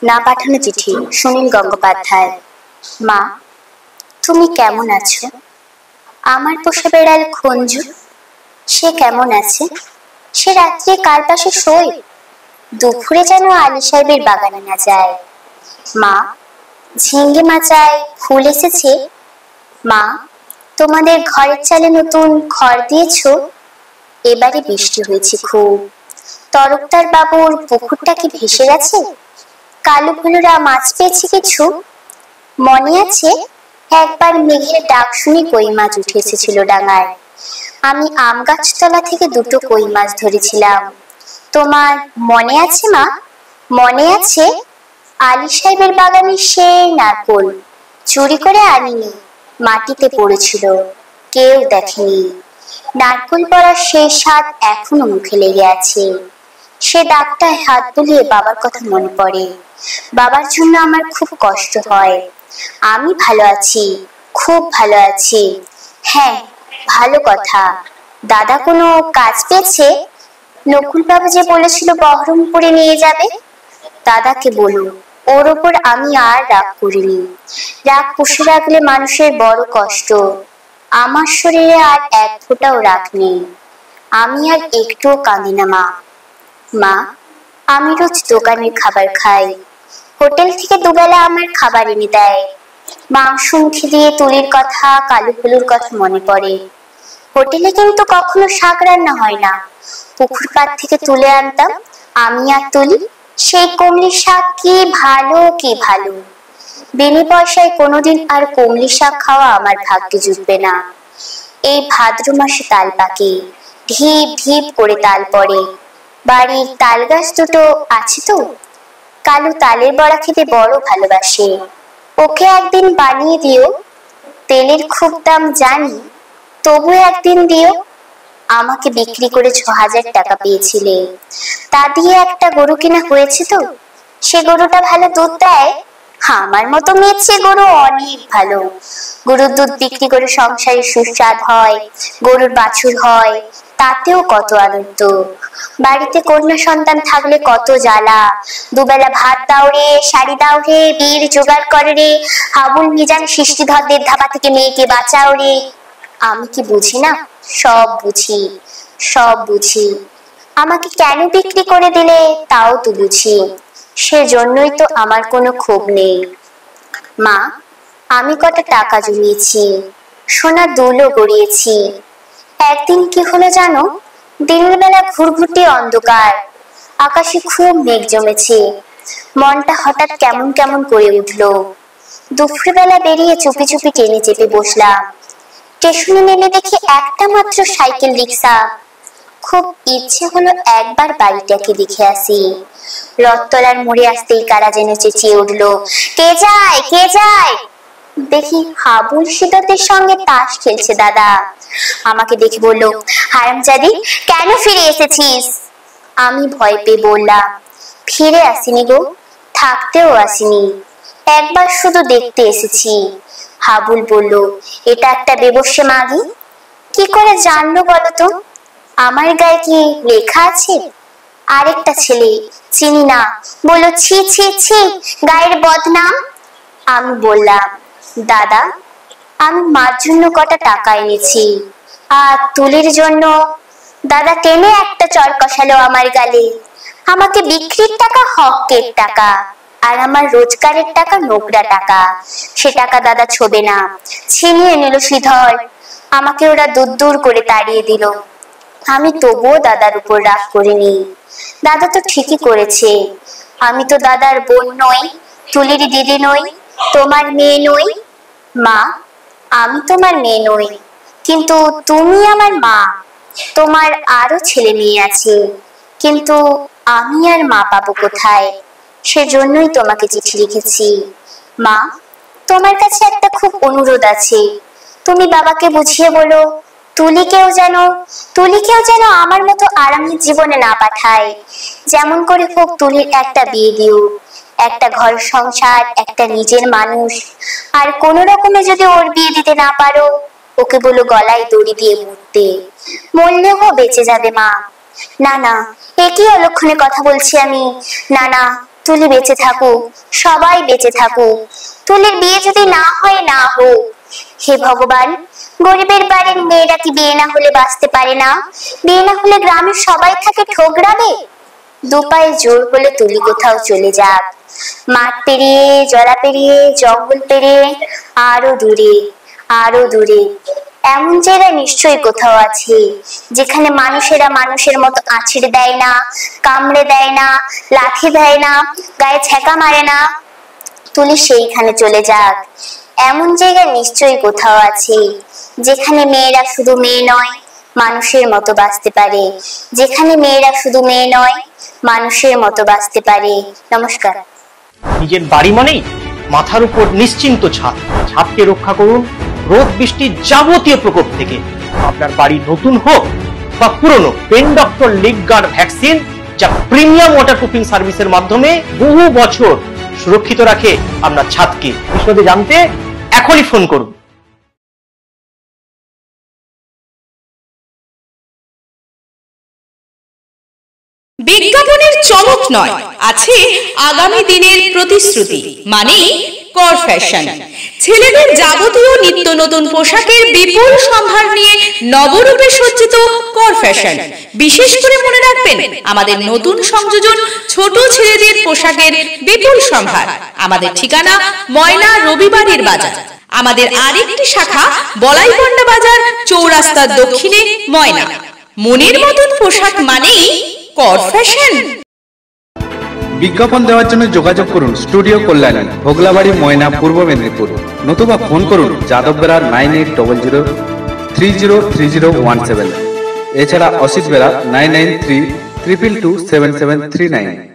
না পাঠানো চিঠি, সুনীল গঙ্গোপাধ্যায়। মা, তুমি কেমন আছো? আমার পোষা বেড়াল খঞ্জু, সে কেমন আছে? সে রাত্রে কার পাশে শোয়? দুপুরে যেন আলী সাহেবের বাগানে না যায়। মা, ঝিঙ্গে মাচায় ফুল এসেছে? মা, তোমাদের ঘরের চালে নতুন খড় দিয়েছো? এবারে বৃষ্টি হয়েছে খুব। তরফদার বাবুর পুকুরটা কি ভেসে গেছে? কালু ভুলুরা মাছ পেয়েছে কিছু? মনে আছে একবার মেঘের ডাক শুনে কই মাছ উঠে এসেছিল ডাঙায়। আমি আম গাছতলা থেকে দুটো কই মাছ ধরেছিলাম। তোমার মনে আছে মা? মনে আছে? আলী সাহেবের বাগানে সেই নারকোল চুরি করে আনিনি, মাটিতে পড়েছিল, কেউ দেখেনি। নারকোল পড়ার সেই স্বাদ এখনো মুখে লেগে আছে। সে ডাকটায় হাত বুলিয়ে বাবার কথা মনে পড়ে। বাবার জন্য আমার খুব কষ্ট হয়। আমি ভালো আছি, খুব ভালো আছি। হ্যাঁ, ভালো কথা। দাদা কোনো কাজ পেয়েছে? নকুল বাবু যে বলেছিল বহরমপুরে নিয়ে যাবে। দাদাকে বলো, ওর ওপর আমি আর রাগ করিনি। রাগ পুষে রাখলে মানুষের বড় কষ্ট। আমার শরীরে আর এক ফোঁটাও রাগ নেই। আমি আর একটুও কাঁদি না মা। মা, আমি রোজ দোকানের খাবার খাই। হোটেল থেকে দুবেলা আমার খাবার এনে দেয়। মাংস মুখে দিয়ে তুলির কথা, কালু ফুলুর কথা মনে পড়ে। হোটেলে কিন্তু কখনো শাক রান্না হয় না। পুকুর পাড় থেকে তুলে আনতাম আমি আর তুলি। সেই কমলির শাক কি ভালো, কি ভালো। বিনি পয়সায় কোনোদিন আর কমলি শাক খাওয়া আমার ভাগ্যে জুটবে না। এই ভাদ্র মাসে তাল পাকে, ঢিপ ঢিপ করে তাল পড়ে। বাড়ির তাল গাছ দুটো আছে তো। কালু তালের বড়া খেতে বড় ভালোবাসে। ওকে একদিন বানিয়ে দিও। তেলের খুব দাম জানি, তবু একদিন দিও। আমাকে বিক্রি করে ৬,০০০ টাকা পেয়েছিলে, তা দিয়ে একটা গরু কেনা হয়েছে তো। সে গরুটা ভালো দুধ দেয়। আমার মতো মেয়ে গরু অনেক ভালো। গরুর দুধ বিক্রি করে সংসারে সুস্বাদ হয়, গরুর বাছুর হয়, তাতেও কত আনন্দ। বাড়িতে কন্যা সন্তান থাকলে কত জ্বালা। দুবেলা ভাত দাও রে, শাড়ি দাও রে, বীর জোগাড় করে রে, হাবুল মিজান সৃষ্টিধরদের ধাবা থেকে মেয়েকে বাঁচাও রে। আমি কি বুঝি না? সব বুঝি, সব বুঝি। আমাকে কেন বিক্রি করে দিলে তাও তো বুঝি। সেজন্যই তো আমার কোনো ক্ষোভ নেই। মা, আমি কটা টাকা জমিয়েছি, সোনার দুলও গড়িয়েছি। একদিন কি হলো জানো? দিনের বেলা ঘুরঘুটি অন্ধকার, আকাশে খুব মেঘ জমেছে। মনটা হঠাৎ কেমন কেমন করে উঠলো। দুপুরবেলা বেরিয়ে চুপি চুপি ট্রেনে চেপে বসলাম। স্টেশনে নেমে দেখি একটা মাত্র সাইকেল রিক্সা। খুব ইচ্ছে হলো একবার বাড়িটাকে দেখে আসি। রথতলার মোড়ে আসতেই কারা যেন চেঁচিয়ে উঠলো, কে যায়, কে যায়? দেখি হাবুল সিদ্ধদের সঙ্গে তাস খেলছে দাদা। আমাকে দেখে বলল, হারামজাদি, কেন ফিরে এসেছিস? আমি ভয় পেয়ে বললাম, ফিরে আসিনি গো, থাকতেও আসিনি, একবার শুধু দেখতে এসেছি। হাবুল বলল, এটা একটা বেবস্যে মাগি। কি করে জানলো বলো তো? আমার গায়ে কি লেখা আছে? আরেকটা ছেলে, চিনি না, বলল, ছি ছি ছি, গায়ের বদনাম। আমি বললাম, দাদা, আমি মার জন্য কটা টাকা এনেছি, আর তুলির জন্য। দাদা টেনে একটা চর কষালো আমার গালে। আমাকে বিক্রির টাকা হকের টাকা, আর আমার রোজগারের টাকা নোংরা টাকা। সে টাকা দাদা ছোবে না, ছিনিয়ে নিল শ্রীধর। আমাকে ওরা দূর দূর করে তাড়িয়ে দিল। আমি তবুও দাদার উপর রাগ করিনি। দাদা তো ঠিকই করেছে। আমি তো দাদার বোন নই, তুলির দিদি নই, তোমার মেয়ে নই। মা, আমি তোমার মেয়ে নই, কিন্তু তুমি আমার মা। তোমার আরো ছেলে মেয়ে আছে, কিন্তু আমি আর মা পাবো কোথায়? সেজন্যই তোমাকে চিঠি লিখেছি। মা, তোমার কাছে একটা খুব অনুরোধ আছে। তুমি বাবাকে বুঝিয়ে বলো, তুলিকেও যেন আমার মতো আরামের জীবনে না পাঠায়। যেমন করে হোক তুলির একটা বিয়ে দিও, একটা ঘর সংসার, একটা নিজের মানুষ। আর কোন রকমে যদি ওর বিয়ে দিতে না পারো, ওকে বলো গলায় দড়ি দিয়ে মরতে। মরলেও বেঁচে যাবে মা। না না, একই অলক্ষণে কথা বলছি আমি। না না, তুলি বেঁচে থাকুক, সবাই বেঁচে থাকুক, তুলির বিয়ে যদি না হয় না হোক। হে ভগবান, গরিবের বাড়ির মেয়েরা কি বিয়ে না হলে বাঁচতে পারে না? বিয়ে না হলে গ্রামের সবাই থাকে ঠোকরাবে। দুপায়ে জোর হলে তুলি কোথাও চলে যাক, মাঠ পেরিয়ে, জলা পেরিয়ে, জঙ্গল পেরিয়ে, আরো দূরে, আরো দূরে। এমন জায়গা নিশ্চয়ই কোথাও আছে যেখানে মানুষেরা মানুষের মতো আছড়ে দেয় না, কামড়ে দেয় না, লাথি দেয় না, গায়ে ছ্যাঁকা মারে না। তুলি সেইখানে চলে যাক। এমন জায়গা নিশ্চয়ই কোথাও আছে যেখানে মেয়েরা শুধু মেয়ে নয়, মানুষের মতো বাঁচতে পারে, যেখানে মেয়েরা শুধু মেয়ে নয়, মানুষের মতো বাঁচতে পারে। নমস্কার। নিজের বাড়ি মানেই মাথার উপর নিশ্চিন্ত ছাদ। ছাদকে রক্ষা করুন রোদ বৃষ্টির যাবতীয় প্রকোপ থেকে। আপনার বাড়ি নতুন হোক বা পুরনো, pen doctor leak guard vaccine, যা প্রিমিয়াম ওয়াটারপ্রুফিং সার্ভিসের মাধ্যমে বহু বছর সুরক্ষিত রাখে আপনার ছাদকে। বিশদে জানতে এখনই ফোন করুন। বিজ্ঞাপনের চমক নয়, আছে আগামী দিনের প্রতিশ্রুতি, মানে কর ফ্যাশন। ছেলেদের যাবতীয় নিত্য নতুন পোশাকের বিপুল সম্ভার নিয়ে নবরূপে সজ্জিত কর ফ্যাশন। বিশেষ করে মনে রাখবেন, আমাদের নতুন সংযোজন ছোট ছেলেদের পোশাকের বিপুল সম্ভার। আমাদের ঠিকানা ময়না রবিবারের বাজার। আমাদের আরেকটি শাখা বলাইপন্ডা বাজার, চৌরাস্তার দক্ষিণে ময়না। মনের মতন পোশাক মানেই কর ফ্যাশন। বিজ্ঞাপন দেওয়ার জন্য যোগাযোগ করুন স্টুডিও কল্যাণী, ভোগলাবাড়ি, ময়না, পূর্ব মেদিনীপুর। নতুবা ফোন করুন যাদববেড়া 9800303017। এছাড়া অসিত বেড়া 9932227739।